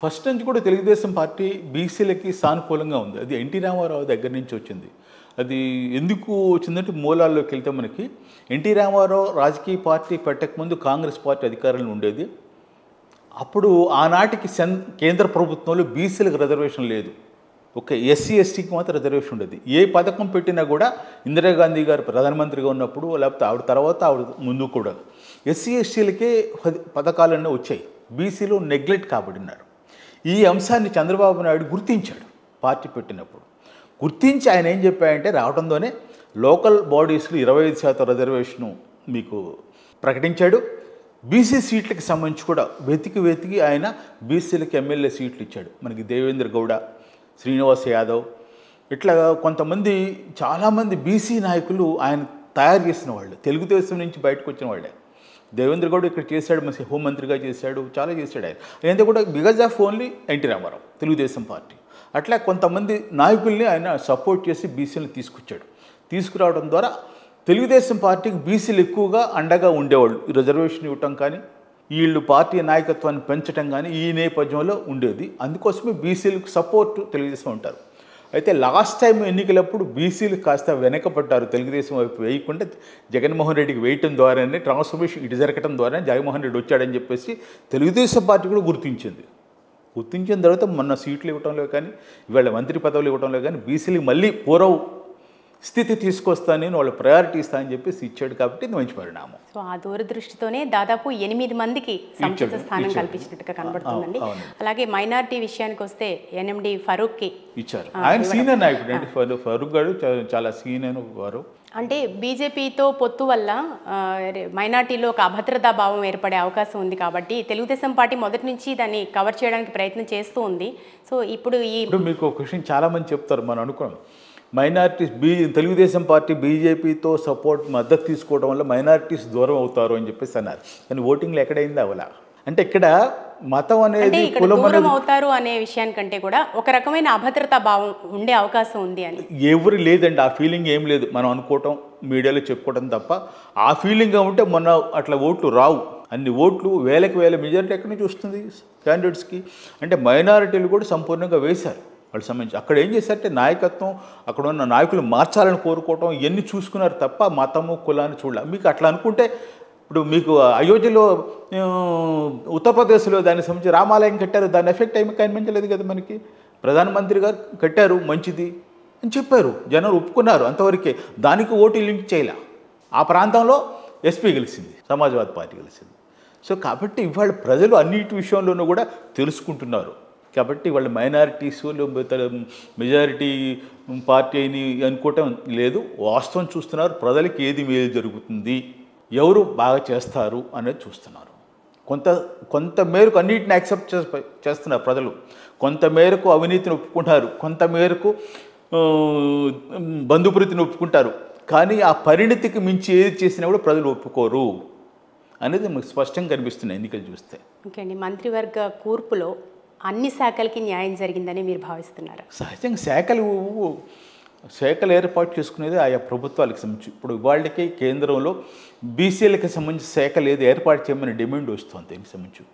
First నుంచి కూడా Telugu Desam party బీసీలకి సానుకూలంగా ఉంది. అది ఎన్టీ రామారావు దగ్గర నుంచి వచ్చింది. అది ఎందుకు వచ్చిందంటే మూలాల్లోకి వెళ్తే మనకి ఎన్టీ రామారావు రాజకీయ పార్టీ పెట్టకముందు కాంగ్రెస్ పార్టీ అధికారంలో ఉండేది. అప్పుడు ఆనాటికి కేంద్ర ప్రభుత్వంలో బీసీలకు రిజర్వేషన్ లేదు. ఒక ఎస్సీ ఎస్టీకి మాత్రం రిజర్వేషన్ ఉండేది. ఏ పథకం పెట్టినా కూడా ఇందిరాగాంధీ గారు ప్రధానమంత్రిగా ఉన్నప్పుడు లేకపోతే ఆవిడ తర్వాత ఆవిడ ముందు కూడా ఎస్సీ ఎస్టీలకే పథకాలన్నీ వచ్చాయి. బీసీలు నెగ్లెక్ట్ కాబడినారు. ఈ అంశాన్ని చంద్రబాబు నాయుడు గుర్తించాడు. పార్టీ పెట్టినప్పుడు గుర్తించి ఆయన ఏం చెప్పాయంటే రావడంతోనే లోకల్ బాడీస్లో 25% రిజర్వేషను మీకు ప్రకటించాడు. బీసీ సీట్లకి సంబంధించి కూడా వెతికి ఆయన బీసీలకి ఎమ్మెల్యే సీట్లు ఇచ్చాడు. మనకి దేవేంద్ర గౌడ, శ్రీనివాస్ యాదవ్, ఇట్లా కొంతమంది చాలామంది బీసీ నాయకులు ఆయన తయారు చేసిన వాళ్ళు, తెలుగుదేశం నుంచి బయటకు వచ్చిన వాళ్ళే. దేవేంద్ర గౌడ్ ఇక్కడ చేశాడు, మంచి హోంమంత్రిగా చేశాడు, చాలా చేశాడు ఆయన. అదంతా కూడా because of only NT Rama Rao, Telugu Desam party. అట్లా కొంతమంది నాయకుల్ని ఆయన సపోర్ట్ చేసి బీసీలను తీసుకొచ్చాడు. తీసుకురావడం ద్వారా తెలుగుదేశం పార్టీకి బీసీలు ఎక్కువగా అండగా ఉండేవాళ్ళు. రిజర్వేషన్ ఇవ్వటం కానీ, వీళ్ళు పార్టీ నాయకత్వాన్ని పెంచడం కానీ ఈ నేపథ్యంలో ఉండేది. అందుకోసమే బీసీలకు సపోర్ట్ తెలుగుదేశం ఉంటారు. అయితే లాస్ట్ టైం ఎన్నికలప్పుడు బీసీలు కాస్త వెనకపడ్డారు. తెలుగుదేశం వైపు వేయకుండా జగన్మోహన్ రెడ్డికి వేయటం ద్వారానే ట్రాన్స్ఫర్మేషన్ ఇటు జరగటం ద్వారా జగన్మోహన్ రెడ్డి వచ్చాడని చెప్పేసి తెలుగుదేశం పార్టీ కూడా గుర్తించింది. గుర్తించిన తర్వాత మొన్న సీట్లు ఇవ్వడంలో కానీ, ఇవాళ మంత్రి పదవులు ఇవ్వడంలో కానీ బీసీలకు మళ్ళీ పూర్వ స్థితి తీసుకొస్తానని వాళ్ళు ప్రయారిటీ ఇస్తానని చెప్పేసి ఇచ్చాడు. కాబట్టి ఇది మంచి పరిణామం. సో ఆ దూరదృష్టితోనే దాదాపు 8 మందికి సముచిత స్థానం కల్పించినట్టుగా కనబడుతుందండి. అలాగే మైనారిటీ విషయానికి వస్తే ఎన్ఎండి ఫరూక్కి ఇచ్చారు. ఆయన సీనియర్ నాయకుడు అండి. ఫరూక్ గారు చాలా సీనియర్ వారు. అంటే బీజేపీతో పొత్తు వల్ల మైనార్టీలో ఒక అభద్రతా భావం ఏర్పడే అవకాశం ఉంది. కాబట్టి తెలుగుదేశం పార్టీ మొదటి నుంచి దాన్ని కవర్ చేయడానికి ప్రయత్నం చేస్తూ ఉంది. సో ఇప్పుడు మీకు ఒక విషయం చాలామంది చెప్తారు, మనం అనుకోం మైనారిటీస్ తెలుగుదేశం పార్టీ బీజేపీతో మద్దతు తీసుకోవడం వల్ల మైనారిటీస్ దూరం అవుతారు అని చెప్పేసి అన్నారు. కానీ ఓటింగ్లో ఎక్కడైంది అవలా. అంటే ఇక్కడ మతం అనేది కులం దూరం అవుతారు అనే విషయానికంటే కూడా ఒక రకమైన అభద్రతా భావం ఉండే అవకాశం ఉంది అని ఎవరు లేదండి. ఆ ఫీలింగ్ ఏం లేదు. మనం అనుకోవటం, మీడియాలో చెప్పుకోవడం తప్ప ఆ ఫీలింగ్గా ఉంటే మొన్న అట్లా ఓట్లు రావు. అన్ని ఓట్లు వేలకు వేల మెజారిటీ ఎక్కడి నుంచి వస్తుంది క్యాండిడేట్స్కి. అంటే మైనారిటీలు కూడా సంపూర్ణంగా వేశారు వాళ్ళు సంబంధించి. అక్కడ ఏం చేశారంటే నాయకత్వం, అక్కడ ఉన్న నాయకులు మార్చాలని కోరుకోవటం ఇవన్నీ చూసుకున్నారు తప్ప మతము కులాన్ని చూడాలి. మీకు అట్లా అనుకుంటే ఇప్పుడు మీకు అయోధ్యలో ఉత్తరప్రదేశ్లో దానికి సంబంధించి రామాలయం కట్టారు, దాని ఎఫెక్ట్ ఏమి కనిపించలేదు కదా మనకి. ప్రధానమంత్రి గారు కట్టారు, మంచిది అని చెప్పారు, జనాలు ఒప్పుకున్నారు, అంతవరకే. దానికి ఓటు లింక్ చేయలే. ఆ ప్రాంతంలో ఎస్పీ గెలిచింది, సమాజ్వాదీ పార్టీ గెలిచింది. సో కాబట్టి ఇవాళ ప్రజలు అన్నిటి విషయంలోనూ కూడా తెలుసుకుంటున్నారు. కాబట్టి వాళ్ళ మైనారిటీస్ మెజారిటీ పార్టీ అని అనుకోవటం లేదు. వాస్తవం చూస్తున్నారు. ప్రజలకి ఏది మేలు జరుగుతుంది, ఎవరు బాగా చేస్తారు అనేది చూస్తున్నారు. కొంత మేరకు అన్నిటిని యాక్సెప్ట్ చేస్తున్నారు ప్రజలు. కొంత మేరకు అవినీతిని ఒప్పుకుంటారు, కొంత మేరకు బంధుప్రీతిని ఒప్పుకుంటారు. కానీ ఆ పరిణతికి మించి ఏది చేసినా కూడా ప్రజలు ఒప్పుకోరు అనేది మనకు స్పష్టంగా కనిపిస్తుంది ఎన్నికలు చూస్తే. ఓకే అండి, మంత్రివర్గ కూర్పులో అన్ని శాఖలకి న్యాయం జరిగిందని మీరు భావిస్తున్నారు? సహజంగా శాఖలు ఏర్పాటు చేసుకునేది ఆయా ప్రభుత్వాలకు సంబంధించి. ఇప్పుడు ఇవాళకి కేంద్రంలో బీసీలకు సంబంధించి శాఖలు ఏది ఏర్పాటు చేయమని డిమాండ్ వస్తుంది. దీనికి సంబంధించి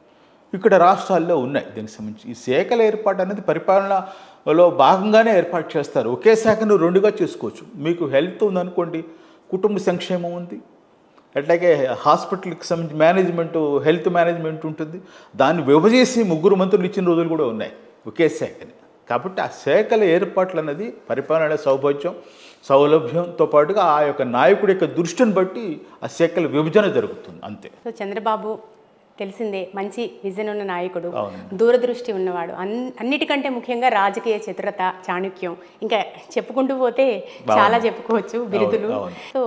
ఇక్కడ రాష్ట్రాల్లో ఉన్నాయి. దీనికి సంబంధించి ఈ శాఖల ఏర్పాటు అనేది పరిపాలనలో భాగంగానే ఏర్పాటు చేస్తారు. ఒకే శాఖను రెండుగా చేసుకోవచ్చు. మీకు హెల్త్ ఉందనుకోండి, కుటుంబ సంక్షేమం ఉంది, అట్లాగే హాస్పిటల్కి సంబంధించి మేనేజ్మెంట్, హెల్త్ మేనేజ్మెంట్ ఉంటుంది. దాన్ని విభజేసి 3 మంత్రులు ఇచ్చిన రోజులు కూడా ఉన్నాయి ఒకే శాఖని. కాబట్టి ఆ శాఖల ఏర్పాట్లు అనేది పరిపాలన సౌలభ్యంతో పాటుగా ఆ యొక్క నాయకుడి యొక్క దృష్టిని బట్టి ఆ శాఖల విభజన జరుగుతుంది, అంతే. సో చంద్రబాబు తెలిసిందే మంచి విజన్ ఉన్న నాయకుడు, దూరదృష్టి ఉన్నవాడు, అన్నిటికంటే ముఖ్యంగా రాజకీయ చతురత, చాణుక్యం, ఇంకా చెప్పుకుంటూ పోతే చాలా చెప్పుకోవచ్చు బిరుదులు. సో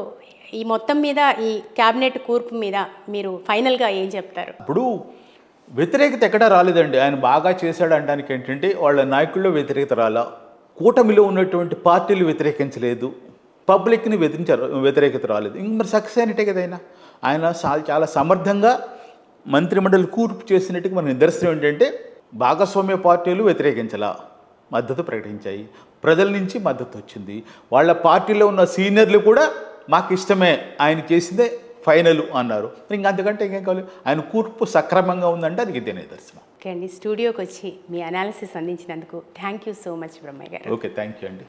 ఈ మొత్తం మీద ఈ క్యాబినెట్ కూర్పు మీద మీరు ఫైనల్గా ఏం చెప్తారు? ఇప్పుడు వ్యతిరేకత ఎక్కడా రాలేదండి. ఆయన బాగా చేశాడు అనడానికి ఏంటంటే వాళ్ళ నాయకుల్లో వ్యతిరేకత రాలా, కూటమిలో ఉన్నటువంటి పార్టీలు వ్యతిరేకించలేదు, పబ్లిక్ని వ్యతిరేకత రాలేదు. ఇంక మరి సక్సెస్ అయినట్టే కదా. ఆయన చాలా సమర్థంగా మంత్రిమండలి కూర్పు చేసినట్టుగా మన నిదర్శనం ఏంటంటే భాగస్వామ్య పార్టీలు వ్యతిరేకించలా, మద్దతు ప్రకటించాయి, ప్రజల నుంచి మద్దతు వచ్చింది. వాళ్ళ పార్టీలో ఉన్న సీనియర్లు కూడా మాకు ఇష్టమే, ఆయన చేసిందే ఫైనల్ అన్నారు. ఇంకా అంతకంటే ఇంకేం కావాలి? ఆయన కూర్పు సక్రమంగా ఉందంటే అది ఇదే నిదర్శనం. ఓకే అండి, స్టూడియోకి వచ్చి మీ అనాలిసిస్ అందించినందుకు thank you so much Brahmaiah గారు. ఓకే, థ్యాంక్ యూ అండి.